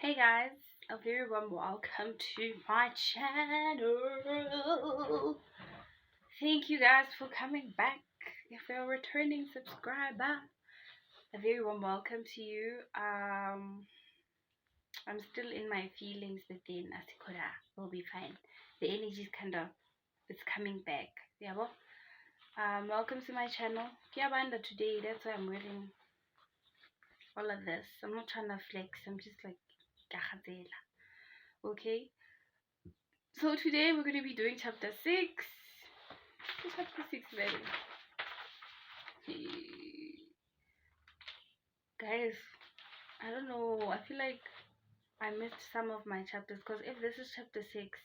Hey guys, a very warm welcome to my channel. Thank you guys for coming back. If you're a returning subscriber, a very warm welcome to you. I'm still in my feelings, but then Asikora will be fine. The energy is it's coming back. Yeah, well, welcome to my channel. Kiabanda today, that's why I'm wearing all of this. I'm not trying to flex, I'm just like kahazela. Okay. So today we're going to be doing chapter 6. Chapter 6, baby. Guys, I don't know. I feel like I missed some of my chapters because if this is chapter 6,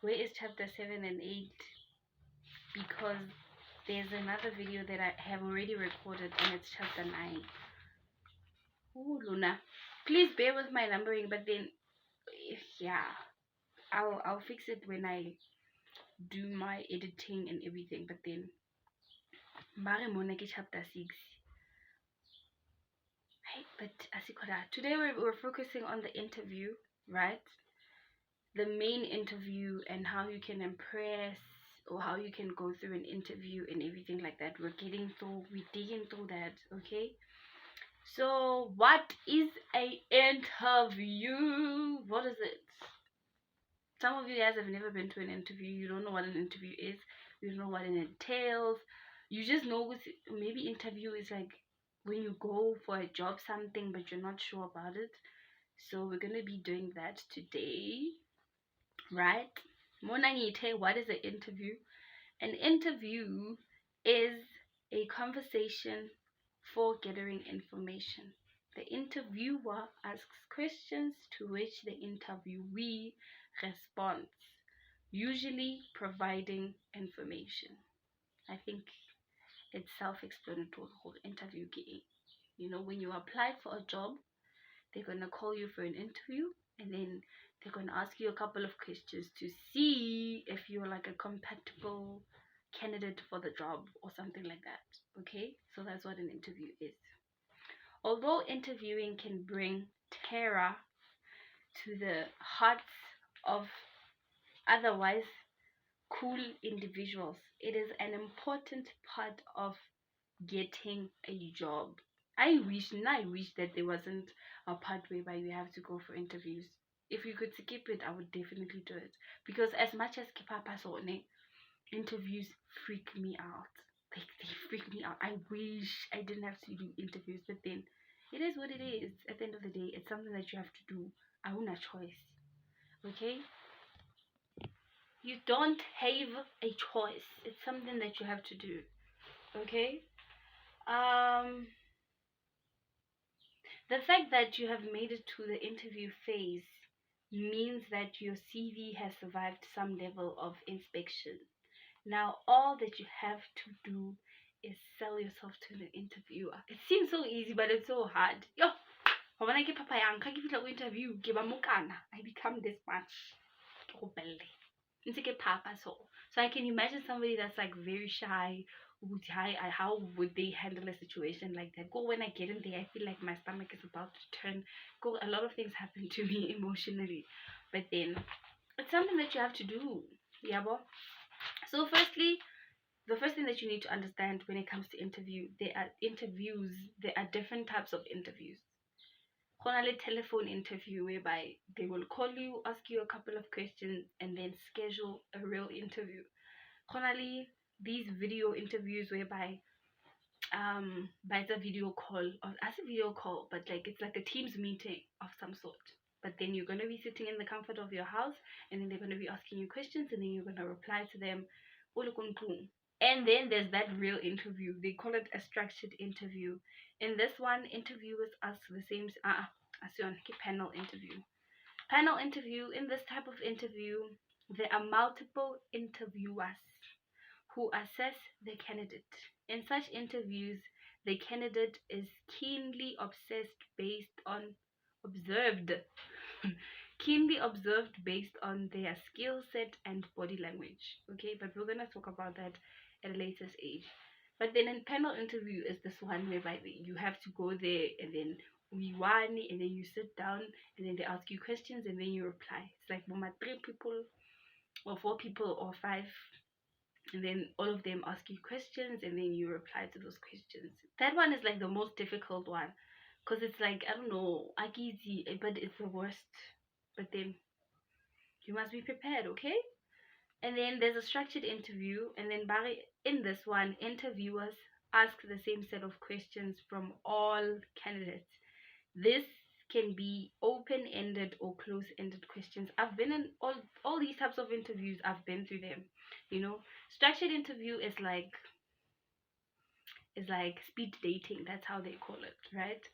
where is chapter 7 and 8? Because there's another video that I have already recorded and it's chapter 9. Ooh, Luna. Please bear with my numbering, but then, yeah, I'll fix it when I do my editing and everything. But then, Mare Monaki chapter 6. But Asikora, today we're focusing on the interview, right? The main interview and how you can impress or how you can go through an interview and everything like that. We're digging through that, okay? So what is a interview? What is it? Some of you guys have never been to an interview. You don't know what an interview is. You don't know what it entails. You just know maybe interview is like when you go for a job something but you're not sure about it. So we're gonna be doing that today, right? Monangite, what is an interview? An interview is a conversation for gathering information. The interviewer asks questions to which the interviewee responds, usually providing information. I think it's self-explanatory whole interview game. You know, when you apply for a job, they're gonna call you for an interview and then they're gonna ask you a couple of questions to see if you're like a compatible candidate for the job or something like that. Okay, so that's what an interview is. Although interviewing can bring terror to the hearts of otherwise cool individuals, it is an important part of getting a job. I wish that there wasn't a part whereby you have to go for interviews. If you could skip it, I would definitely do it. Because as much as Kipapa Sone, interviews freak me out. Like they freak me out. I wish I didn't have to do interviews, but then it is what it is. At the end of the day, it's something that you have to do. I own a choice. Okay? You don't have a choice. It's something that you have to do. Okay? The fact that you have made it to the interview phase means that your CV has survived some level of inspection. Now, all that you have to do is sell yourself to the interviewer. It seems so easy, but it's so hard. Yo, when I get Papa Yanka, give it an interview, give a mukana. I become this much. So I can imagine somebody that's like very shy. How would they handle a situation like that? Go when I get in there, I feel like my stomach is about to turn. Go, a lot of things happen to me emotionally, but then it's something that you have to do. Yeah, boy. So firstly, the first thing that you need to understand when it comes to there are different types of interviews. A telephone interview whereby they will call you, ask you a couple of questions, and then schedule a real interview. These video interviews whereby by the video call, or as a video call, but like it's like a Teams meeting of some sort. But then you're gonna be sitting in the comfort of your house, and then they're gonna be asking you questions, and then you're gonna reply to them. And then there's that real interview. They call it a structured interview. In this one, interviewers ask the same as your panel interview. Panel interview, in this type of interview, there are multiple interviewers who assess the candidate. In such interviews, the candidate is keenly observed keenly observed based on their skill set and body language. Okay, but we're gonna talk about that at a later stage. But then in panel interview is this one whereby you have to go there and then we one, and then you sit down, and then they ask you questions, and then you reply. It's like mama, 3 people or 4 people or 5, and then all of them ask you questions, and then you reply to those questions. That one is like the most difficult one, because it's like, I don't know, easy, but it's the worst. But then you must be prepared, okay? And then there's a structured interview, and then Barry, in this one, interviewers ask the same set of questions from all candidates. This can be open-ended or close-ended questions. I've been in all these types of interviews. I've been through them. Structured interview is like speed dating. That's how they call it, right?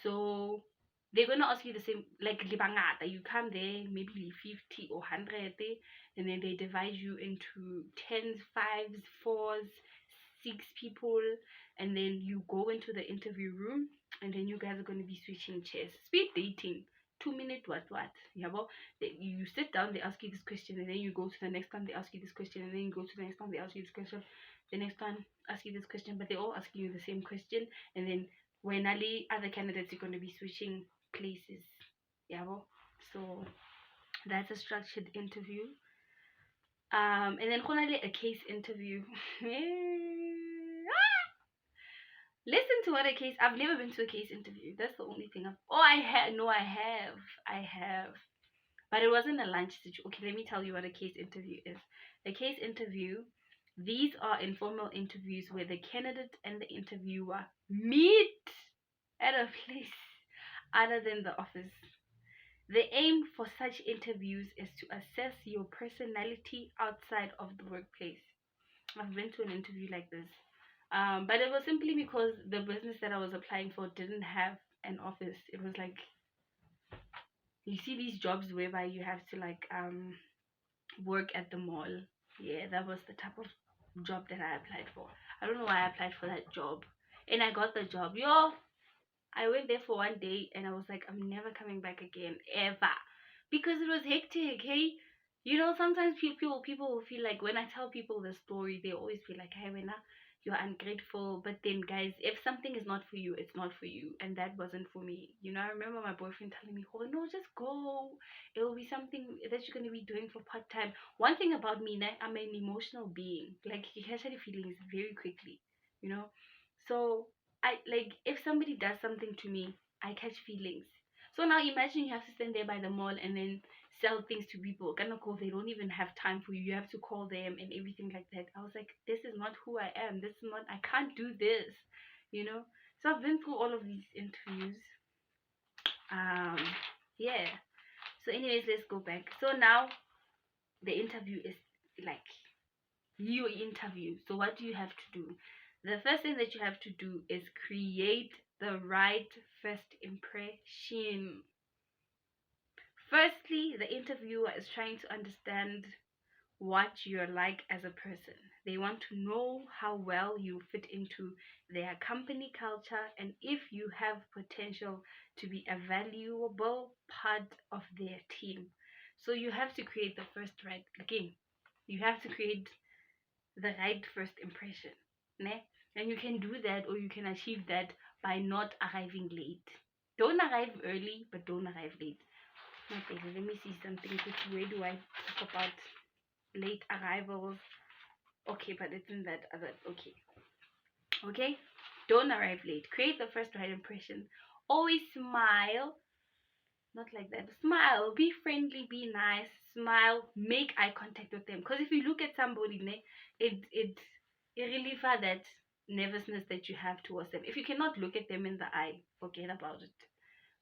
So they're gonna ask you the same, like libangata. You come there, maybe 50 or 100, and then they divide you into tens, fives, fours, 6 people, and then you go into the interview room, and then you guys are gonna be switching chairs. Speed dating. 2 minute what? Yeah, well, you sit down, they ask you this question, and then you go to the next one, they ask you this question, and then you go to the next one, they ask you this question, the next one ask you this question, but they all asking you the same question, and then when Ali other candidates are going to be switching places. Yeah, well, so that's a structured interview. And then finally a case interview. Listen to what a case. I've never been to a case interview. That's the only thing I have. But it wasn't a lunch situation. Okay, let me tell you what a case interview is. A case interview, these are informal interviews where the candidate and the interviewer meet at a place other than the office. The aim for such interviews is to assess your personality outside of the workplace. I've been to an interview like this. But it was simply because the business that I was applying for didn't have an office. It was like, you see these jobs whereby you have to like work at the mall. Yeah, that was the type of job that I applied for. I don't know why I applied for that job. And I got the job. Yo, I went there for one day, and I was like, I'm never coming back again, ever. Because it was hectic, hey? Sometimes people will feel like, when I tell people the story, they always feel like, hey, Wena, you're ungrateful. But then, guys, if something is not for you, it's not for you. And that wasn't for me. I remember my boyfriend telling me, oh, no, just go. It will be something that you're going to be doing for part-time. One thing about me, I'm an emotional being. Like, you catch any feelings very quickly, you know? So, I like, if somebody does something to me, I catch feelings. So now imagine you have to stand there by the mall and then sell things to people. Kind of cool. They don't even have time for you. You have to call them and everything like that. I was like, this is not who I am. This is not. I can't do this. So I've been through all of these interviews. Yeah. So anyways, let's go back. So now the interview is like your interview. So what do you have to do? The first thing that you have to do is create the right first impression. Firstly, the interviewer is trying to understand what you're like as a person. They want to know how well you fit into their company culture and if you have potential to be a valuable part of their team. So you have to create the first right again. You have to create the right first impression. Ne? And you can do that, or you can achieve that by not arriving late. Don't arrive early, but don't arrive late. Okay, let me see something. Where do I talk about late arrivals? Okay, but it's in that other. Okay, don't arrive late. Create the first right impression. Always smile. Not like that. Smile. Be friendly. Be nice. Smile. Make eye contact with them. Because if you look at somebody, it relieves that nervousness that you have towards them. If you cannot look at them in the eye, forget about it.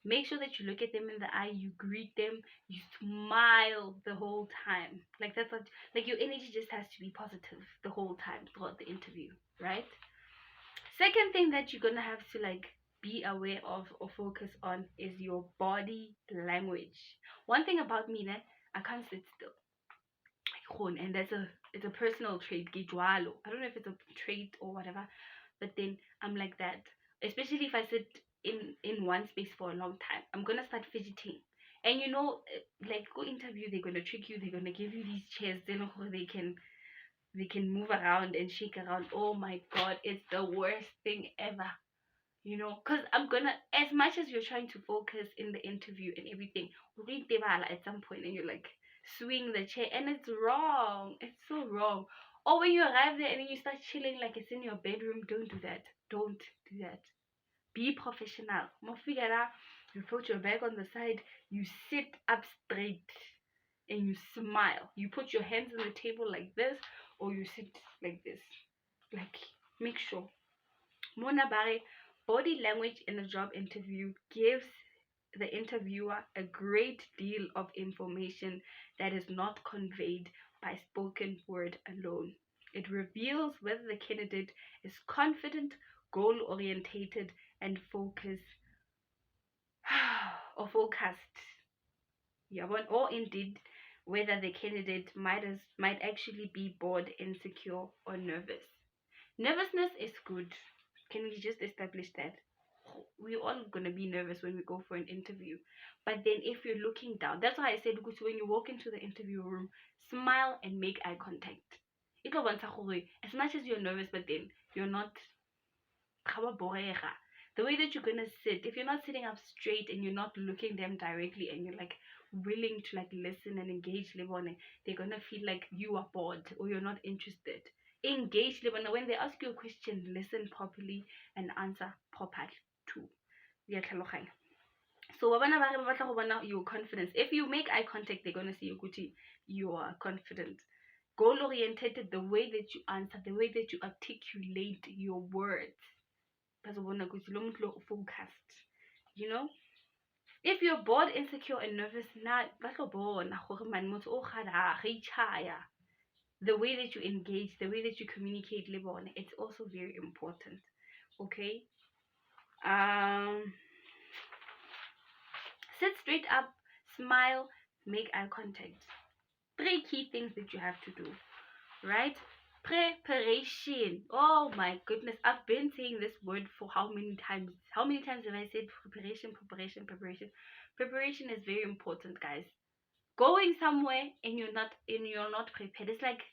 Make sure that you look at them in the eye, you greet them, you smile the whole time. Like that's what, like your energy just has to be positive the whole time throughout the interview, right? Second thing that you're gonna have to like be aware of or focus on is your body language. One thing about me, I can't sit still. And it's a personal trait, I don't know if it's a trait or whatever, but then I'm like that. Especially if I sit in one space for a long time, I'm gonna start fidgeting. And like go interview, they're gonna trick you, they're gonna give you these chairs, they can move around and shake around. Oh my god, it's the worst thing ever. because I'm gonna, as much as you're trying to focus in the interview and everything, at some point and you're like swing the chair and it's wrong. It's so wrong. Or when you arrive there and then you start chilling like it's in your bedroom, don't do that. Don't do that. Be professional. Mafigara, you put your bag on the side, you sit up straight and you smile. You put your hands on the table like this or you sit like this. Like, make sure. Mona Bare, body language in a job interview gives the interviewer a great deal of information that is not conveyed by spoken word alone. It reveals whether the candidate is confident, goal orientated, and focused. Yeah, or indeed whether the candidate might actually be bored, insecure, or nervous. Nervousness is good. Can we just establish that? We're all gonna be nervous when we go for an interview. But then if you're looking down, that's why I said when you walk into the interview room, smile and make eye contact. As much as you're nervous, but then you're not the way that you're gonna sit, if you're not sitting up straight and you're not looking them directly and you're like willing to like listen and engage Lebone, they're gonna feel like you are bored or you're not interested. Engage Lebone. When they ask you a question, listen properly and answer properly too. So your confidence. If you make eye contact, they're gonna see you are confident. Goal oriented, the way that you answer, the way that you articulate your words. Focused. If you're bored, insecure, and nervous, the way that you engage, the way that you communicate, it's also very important. Okay. Sit straight up, smile, make eye contact. 3 key things that you have to do, right? Preparation. Oh my goodness, I've been saying this word for how many times? How many times have I said preparation? Preparation is very important, guys. Going somewhere and you're not prepared. It's like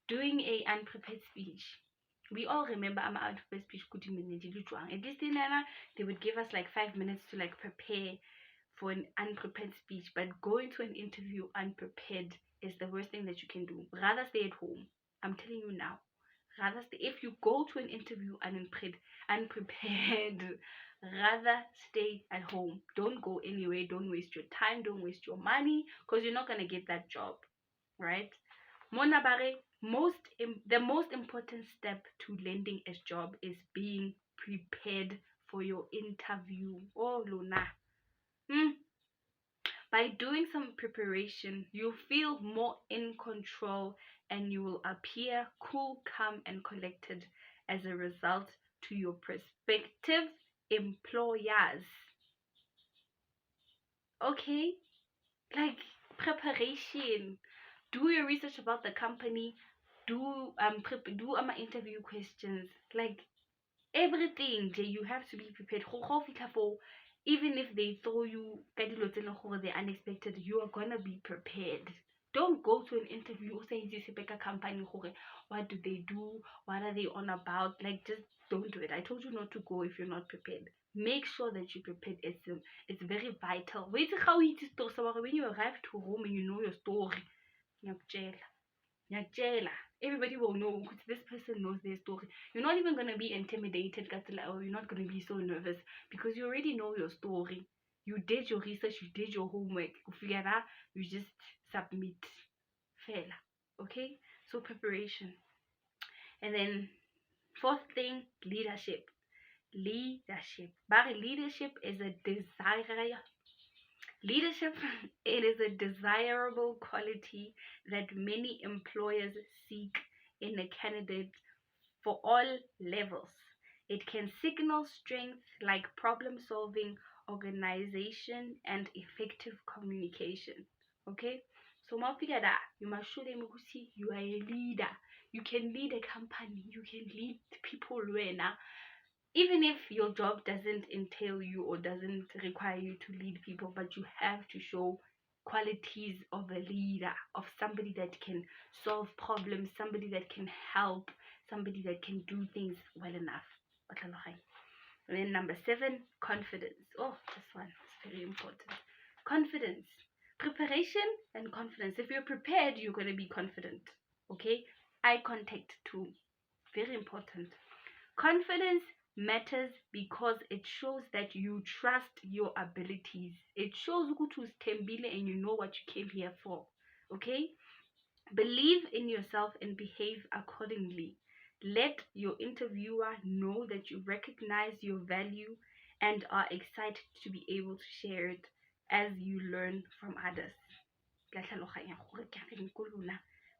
doing a unprepared speech. We all remember I'm unprepared speech. At least they would give us like 5 minutes to like prepare for an unprepared speech. But going to an interview unprepared is the worst thing that you can do. Rather stay at home. I'm telling you now. Rather stay. If you go to an interview unprepared, rather stay at home. Don't go anywhere. Don't waste your time. Don't waste your money because you're not gonna get that job, right? Mona Bare, the most important step to landing a job is being prepared for your interview. Oh, Luna. By doing some preparation, you'll feel more in control and you will appear cool, calm, and collected as a result to your prospective employers. Okay? Like preparation. Do your research about the company. Do interview questions. Like everything you have to be prepared. Even if they throw you the unexpected, you are gonna be prepared. Don't go to an interview saying this is a company. What do they do? What are they on about? Like, just don't do it. I told you not to go if you're not prepared. Make sure that you're prepared. It's very vital. Wait how it is when you arrive to home and you know your story. Everybody will know because this person knows their story. You're not even gonna be intimidated, or you're not gonna be so nervous because you already know your story. You did your research, you did your homework. You just submit. Fair. Okay? So preparation. And then 4th thing, leadership. But leadership is a Leadership, it is a desirable quality that many employers seek in a candidate for all levels. It can signal strength like problem solving, organization, and effective communication. Okay? So you must show them you are a leader. You can lead a company. You can lead people even if your job doesn't entail you or doesn't require you to lead people, but you have to show qualities of a leader, of somebody that can solve problems, somebody that can help, somebody that can do things well enough. And then number 7, confidence. Oh, this one is very important. Confidence. Preparation and confidence. If you're prepared, you're going to be confident. Okay? Eye contact too. Very important. Confidence matters because it shows that you trust your abilities. It shows ukuthi uzithembile and you know what you came here for. Okay? Believe in yourself and behave accordingly. Let your interviewer know that you recognize your value and are excited to be able to share it as you learn from others.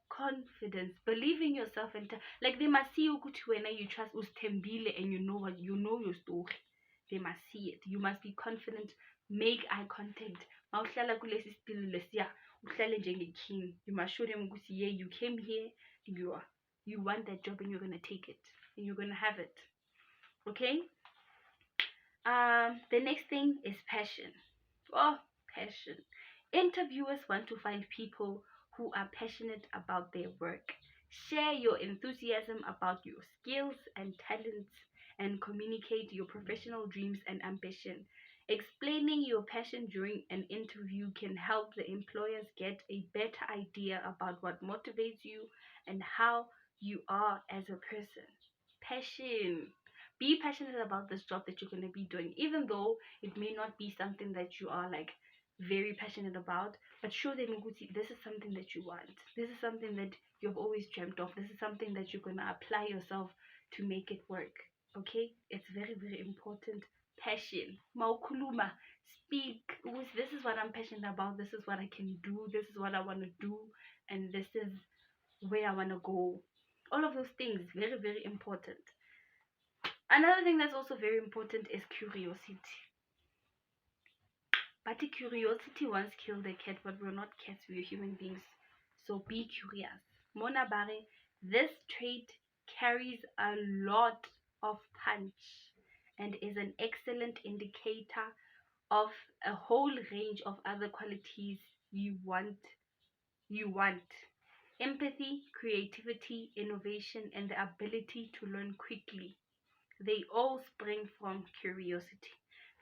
Confidence, believe in yourself, and like they must see ukuthi wena you trust uzithembile and you know what you know your story. They must see it. You must be confident. Make eye contact. Mawuhlala kulesi sitilo lesiya uhlale njenge-king. You must show them ukuthi yeah, you came here, you want that job and you're gonna take it and you're gonna have it. Okay? The next thing is passion. Oh, passion. Interviewers want to find people who are passionate about their work. Share your enthusiasm about your skills and talents and communicate your professional dreams and ambition. Explaining your passion during an interview can help the employers get a better idea about what motivates you and how you are as a person. Passion. Be passionate about this job that you're going to be doing, even though it may not be something that you are like very passionate about, but show them this is something that you want. This is something that you've always dreamt of. This is something that you're going to apply yourself to make it work. Okay? It's very, very important. Passion. Maukuluma. Speak. This is what I'm passionate about. This is what I can do. This is what I want to do. And this is where I want to go. All of those things, very, very important. Another thing that's also very important is curiosity. But curiosity once killed a cat, but we're not cats, we're human beings. So be curious. Mona Bare, this trait carries a lot of punch and is an excellent indicator of a whole range of other qualities you want. Empathy, creativity, innovation, and the ability to learn quickly. They all spring from curiosity.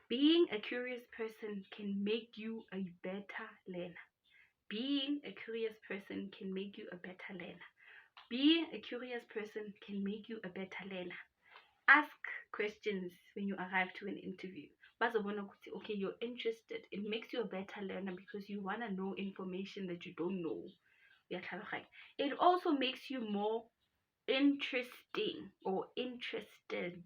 Being a curious person can make you a better learner. Being a curious person can make you a better learner. Being a curious person can make you a better learner. Ask questions when you arrive to an interview. Okay, you're interested. It makes you a better learner because you want to know information that you don't know. It also makes you more interesting or interested.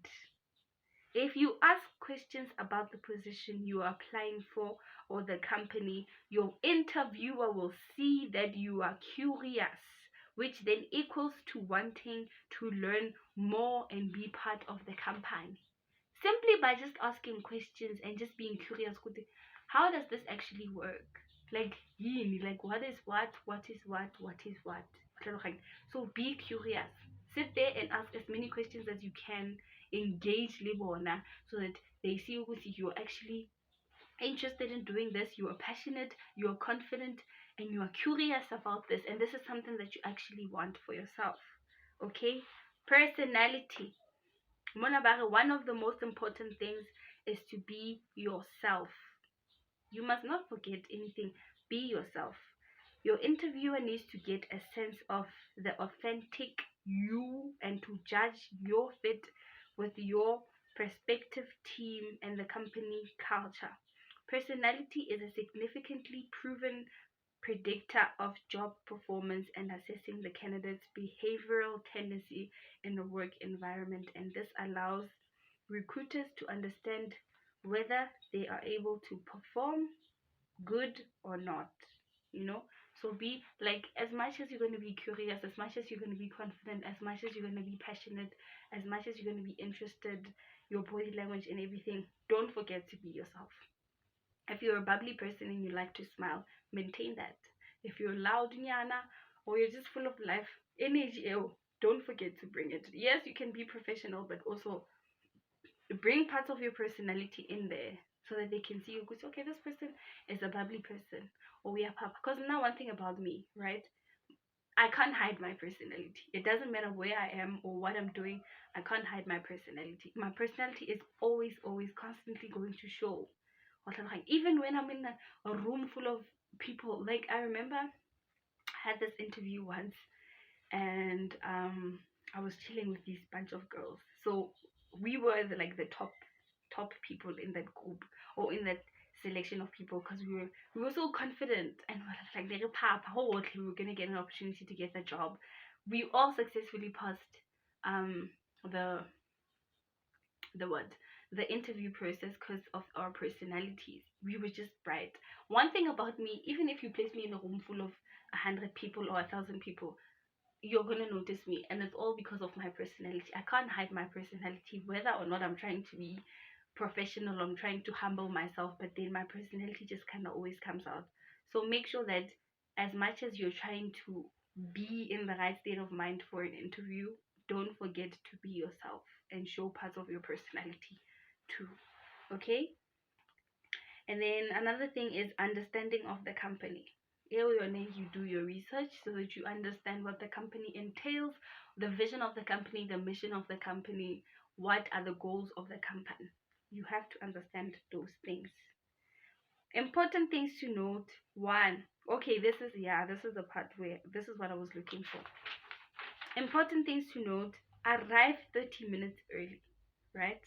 If you ask questions about the position you are applying for or the company, your interviewer will see that you are curious, which then equals to wanting to learn more and be part of the company. Simply by just asking questions and just being curious, how does this actually work? Like what is what is what is what? So be curious. Sit there and ask as many questions as you can. Engage Libona so that they see you're actually interested in doing this, you are passionate, you are confident, and you are curious about this, and this is something that you actually want for yourself. Okay? Personality. Monabare, one of the most important things is to be yourself. You must not forget anything. Be yourself. Your interviewer needs to get a sense of the authentic you and to judge your fit with your prospective team and the company culture. Personality is a significantly proven predictor of job performance and assessing the candidate's behavioral tendency in the work environment, and this allows recruiters to understand whether they are able to perform good or not, you know. So be like, as much as you're going to be curious, as much as you're going to be confident, as much as you're going to be passionate, as much as you're going to be interested, your body language and everything, don't forget to be yourself. If you're a bubbly person and you like to smile, maintain that. If you're loud nyana or you're just full of life energy, don't forget to bring it. Yes, you can be professional, but also bring parts of your personality in there so that they can see you. Okay, this person is a bubbly person, or we are papa. Because now one thing about me, right? I can't hide my personality. It doesn't matter where I am or what I'm doing. I can't hide my personality. My personality is always, always, constantly going to show what I'm like. Even when I'm in a room full of people. Like, I remember I had this interview once, and I was chilling with this bunch of girls. So we were like the top people in that group, or in that selection of people, because we were so confident, and we were like, we were gonna get an opportunity to get the job. We all successfully passed um the the what the interview process because of our personalities. We were just bright. One thing about me, even if you place me in a room full of 100 people or 1,000 people, you're gonna notice me, and it's all because of my personality. I can't hide my personality, whether or not I'm trying to be professional, I'm trying to humble myself, but then my personality just kind of always comes out. So make sure that as much as you're trying to be in the right state of mind for an interview, don't forget to be yourself and show parts of your personality too. Okay? And then another thing is understanding of the company. Early on, you do your research so that you understand what the company entails, the vision of the company, the mission of the company, what are the goals of the company. You have to understand those things. Important things to note. One, okay, this is the part where this is what I was looking for. Important things to note: arrive 30 minutes early, right?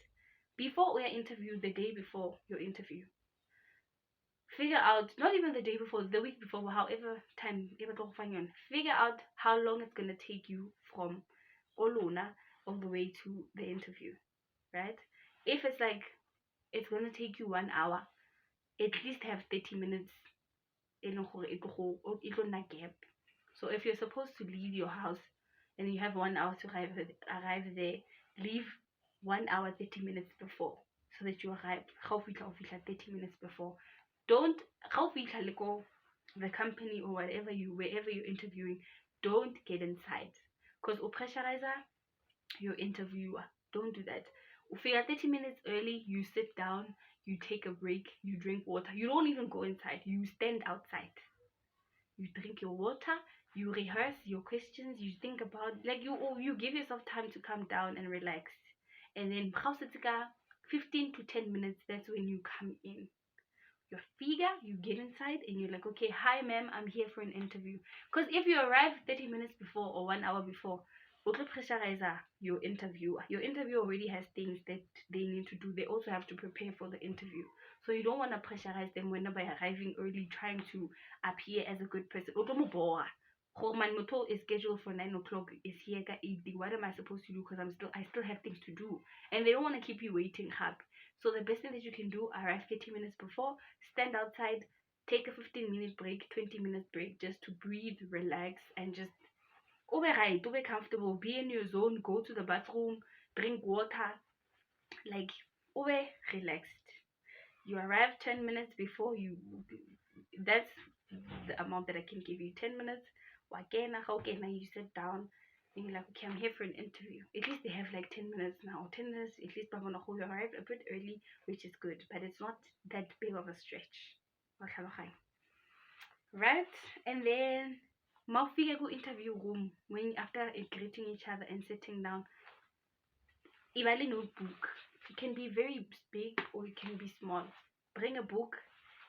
Before your interview, the day before your interview, figure out, not even the day before, the week before, however time you go find you, figure out how long it's gonna take you from Olona all the way to the interview, right? If it's like it's gonna take you 1 hour, at least have 30 minutes in a gap. So if you're supposed to leave your house and you have 1 hour to arrive there, leave 1 hour 30 minutes before, so that you arrive 30 minutes before. Don't go the company or wherever you're interviewing, don't get inside, because pressurizer your interviewer. Don't do that. If you're 30 minutes early, you sit down, you take a break, you drink water. You don't even go inside. You stand outside. You drink your water, you rehearse your questions, you think about, like, you give yourself time to calm down and relax. And then 15 to 10 minutes, that's when you come in. Your figure, you get inside and you're like, okay, hi ma'am, I'm here for an interview. Because if you arrive 30 minutes before or 1 hour before, auto pressurizer your interviewer. Your interviewer already has things that they need to do. They also have to prepare for the interview. So you don't want to pressurize them when by arriving early, trying to appear as a good person. My motor is scheduled for 9 o'clock. Is here at 8. What am I supposed to do? Because I still have things to do, and they don't want to keep you waiting hard. So the best thing that you can do: arrive 30 minutes before, stand outside, take a 15-minute break, 20-minute break, just to breathe, relax, and just right, be comfortable, be in your zone, go to the bathroom, drink water, like relaxed. You arrive 10 minutes before you. That's the amount that I can give you. 10 minutes. You sit down and you're like, okay, I'm here for an interview. At least they have like 10 minutes now. 10 minutes, at least I'm gonna hold you arrive a bit early, which is good, but it's not that big of a stretch. Right? And then Mafia go interview room, when after greeting each other and sitting down, Ibali notebook. It can be very big or it can be small. Bring a book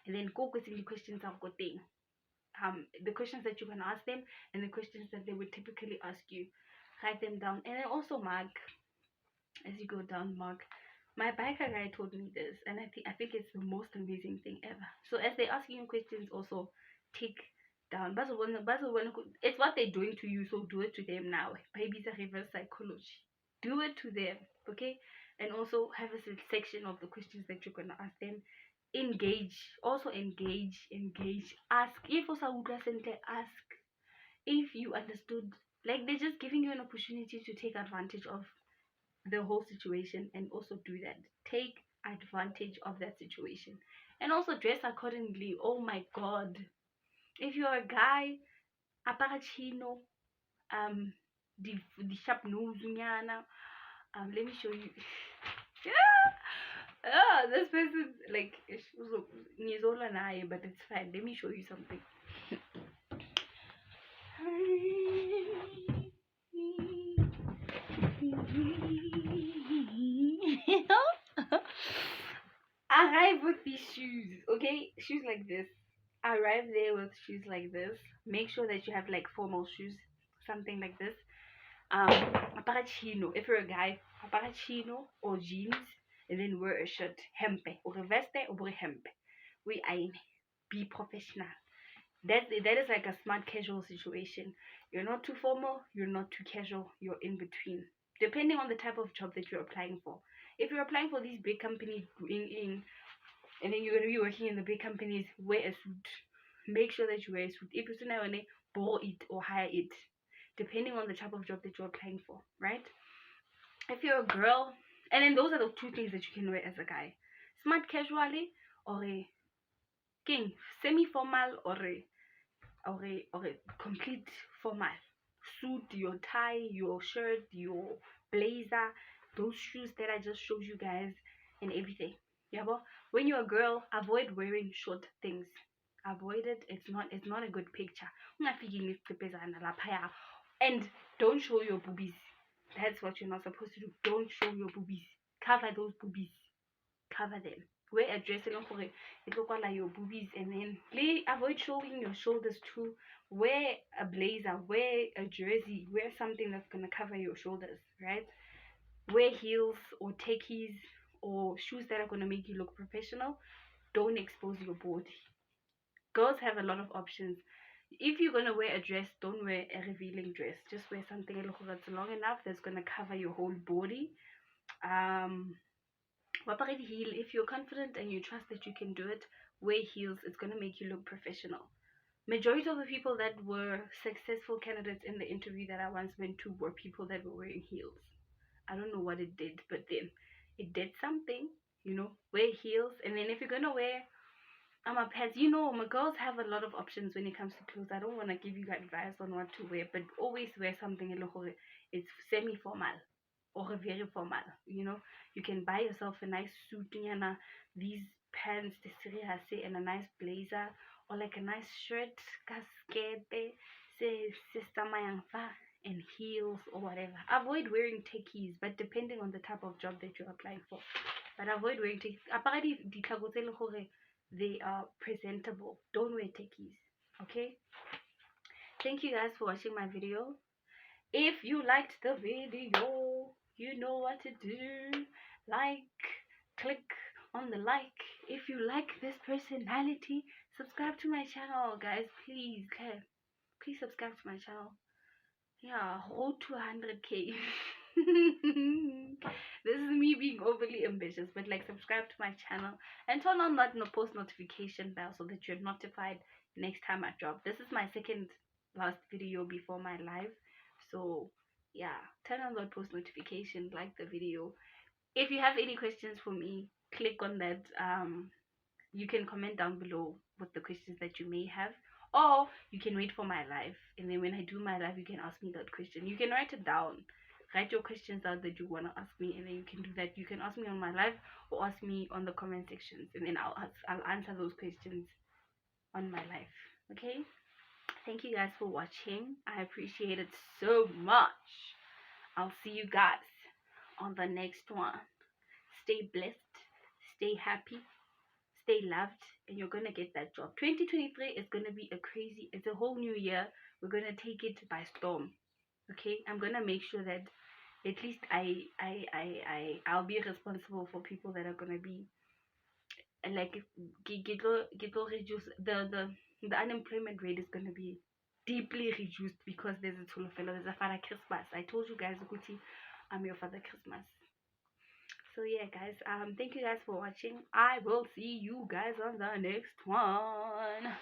and then go with the questions I've got there. The questions that you can ask them and the questions that they would typically ask you. Write them down. And then also mark, as you go down, mark. My biker guy told me this, and I think it's the most amazing thing ever. So as they ask you questions, also take down. It's what they're doing to you, so do it to them now. Maybe it's a reverse psychology. Do it to them, okay? And also have a section of the questions that you're gonna ask them. Engage. Also engage. Ask. If also ask. If you understood, like, they're just giving you an opportunity to take advantage of the whole situation, and also do that. Take advantage of that situation. And also dress accordingly. Oh my god. If you're a guy, apara chino, the sharp nose nyana. Let me show you. This person, like, he's older than I, but it's fine. Let me show you something. Arrive with these shoes, okay? Shoes like this. Arrive there with shoes like this. Make sure that you have like formal shoes, something like this. Apara chino. If you're a guy, apara chino or jeans, and then wear a shirt, hempe, or a veste, or a hempe. We aim. Be professional. That is like a smart casual situation. You're not too formal, you're not too casual, you're in between. Depending on the type of job that you're applying for. If you're applying for these big companies and then you're gonna be working in the big companies, wear a suit. Make sure that you wear a suit. If you want to borrow it or hire it, depending on the type of job that you're applying for, right? If you're a girl, and then those are the two things that you can wear as a guy: smart casually or a king semi formal or a complete formal suit, your tie, your shirt, your blazer, those shoes that I just showed you guys, and everything. Yeah, but when you're a girl, avoid wearing short things. Avoid it. It's not a good picture. And don't show your boobies. That's what you're not supposed to do. Don't show your boobies. Cover those boobies. Cover them. Wear a dress and it look like your boobies, and then avoid showing your shoulders too. Wear a blazer, wear a jersey, wear something that's gonna cover your shoulders, right? Wear heels or techies or shoes that are gonna make you look professional. Don't expose your body. Girls have a lot of options. If you're gonna wear a dress, don't wear a revealing dress. Just wear something that's long enough that's gonna cover your whole body. Um, heel. If you're confident and you trust that you can do it, wear heels. It's gonna make you look professional. Majority of the people that were successful candidates in the interview that I once went to were people that were wearing heels. I don't know what it did, but then it did something. Wear heels, and then if you're gonna wear my pads, my girls have a lot of options when it comes to clothes. I don't want to give you advice on what to wear, but always wear something it's semi-formal or very formal. You can buy yourself a nice suit, these pants, the serious, and a nice blazer, or like a nice shirt, casquete, say sister mayangfa, and heels or whatever. Avoid wearing techies, but depending on the type of job that you're applying for. But avoid wearing techies. Apparently, they are presentable. Don't wear techies. Okay? Thank you guys for watching my video. If you liked the video, you know what to do. Click on the like. If you like this personality, subscribe to my channel, guys. Please, okay? Please subscribe to my channel. Yeah, road to 100K. This is me being overly ambitious, but subscribe to my channel and turn on that post notification bell so that you're notified next time I drop. This is my second last video before my live, so yeah, turn on that post notification, like the video. If you have any questions for me, click on that. You can comment down below with the questions that you may have, or you can wait for my live, and then when I do my live, you can ask me that question. You can write it down. Write your questions down that you want to ask me, and then you can do that. You can ask me on my live or ask me on the comment sections, and then I'll answer those questions on my live. Okay? Thank you guys for watching. I appreciate it so much. I'll see you guys on the next one. Stay blessed, stay happy, stay loved, and you're gonna get that job. 2023 is gonna be it's a whole new year. We're gonna take it by storm. Okay, I'm gonna make sure that at least I'll be responsible for people that are gonna be reduce the unemployment rate is gonna be deeply reduced because there's a Father Christmas. I told you guys, Guti, I'm your Father Christmas. So yeah, guys, thank you guys for watching. I will see you guys on the next one.